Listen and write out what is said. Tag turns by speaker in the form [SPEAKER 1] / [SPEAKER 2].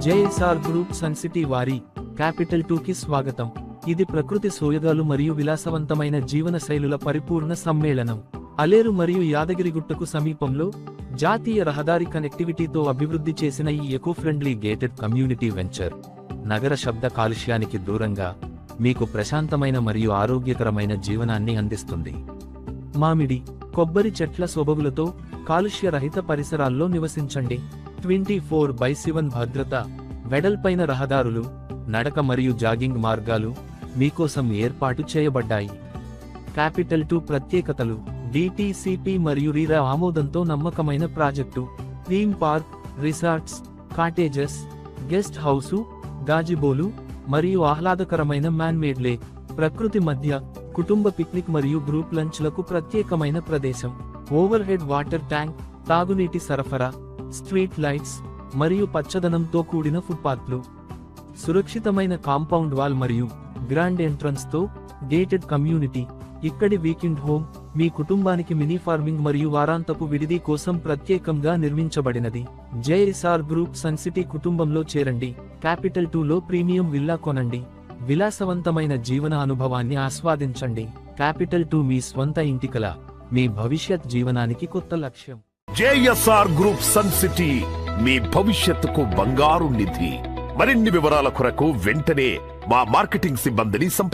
[SPEAKER 1] JSR group sun city వారి capital 2కి స్వాగతం. ఇది ప్రకృతి సోయగాలు మరియు విలాసవంతమైన జీవన శైలుల పరిపూర్ణ సమ్మేళనం. అలేరు మరియు యాదగిరిగుట్టకు సమీపంలో జాతీయ రహదారి కనెక్టివిటీతో అభివృద్ధి చేసిన ఈ eco friendly gated community venture నగర శబ్ద కాలుష్యానికి దూరంగా మీకు ప్రశాంతమైన మరియు ఆరోగ్యకరమైన జీవనాన్ని అందిస్తుంది. మామిడి, కొబ్బరి చెట్ల సొబగులతో కాలుష్య రహిత పరిసరాల్లో నివసించండి. 24/7 భద్రత, వెడల్పైన రహదారులు, నడక మరియు జాగింగ్ మార్గాలు మీకోసం ఏర్పాటు చేయబడ్డాయి. క్యాపిటల్ 2 ప్రత్యేకతలు: డిటిసిపి మరియు రీరా ఆమోదంతో నమ్మకమైన project, theme park, resorts, cottages, guest house, గాజిబోలు మరియు ఆహ్లాదకరమైన మ్యాన్మేడ్ లేక్. ప్రకృతి మధ్య కుటుంబ పిక్నిక్ మరియు గ్రూప్ లంచ్లకు ప్రత్యేకమైన ప్రదేశం. ఓవర్ హెడ్ వాటర్ ట్యాంక్, తాగునీటి సరఫరా, స్ట్రీట్ లైట్స్ మరియు పచ్చదనంతో కూడిన ఫుట్పాత్లు. సురక్షితమైన కాంపౌండ్ వాల్ మరియు గ్రాండ్ ఎంట్రన్స్ తో గేటెడ్ కమ్యూనిటీ. ఇక్కడి వీకెండ్ హోమ్ మీ కుటుంబానికి మినీ ఫార్మింగ్ మరియు వారాంతపు విడిది కోసం ప్రత్యేకంగా నిర్మించబడినది. జేఎస్ఆర్ గ్రూప్ సన్ సిటీ కుటుంబంలో చేరండి. క్యాపిటల్ 2లో ప్రీమియం విల్లా కొనండి. విలాసవంతమైన జీవన అనుభవాన్ని ఆస్వాదించండి. క్యాపిటల్ 2 మీ స్వంత ఇంటికల మీ భవిష్యత్ జీవనానికి కొత్త లక్ష్యం.
[SPEAKER 2] జేఎస్ఆర్ గ్రూప్ సన్ సిటీ మీ భవిష్యత్తుకు బంగారు నిధి. మరిన్ని వివరాల కొరకు వెంటనే మా మార్కెటింగ్ సిబ్బందిని సంప్రదించండి.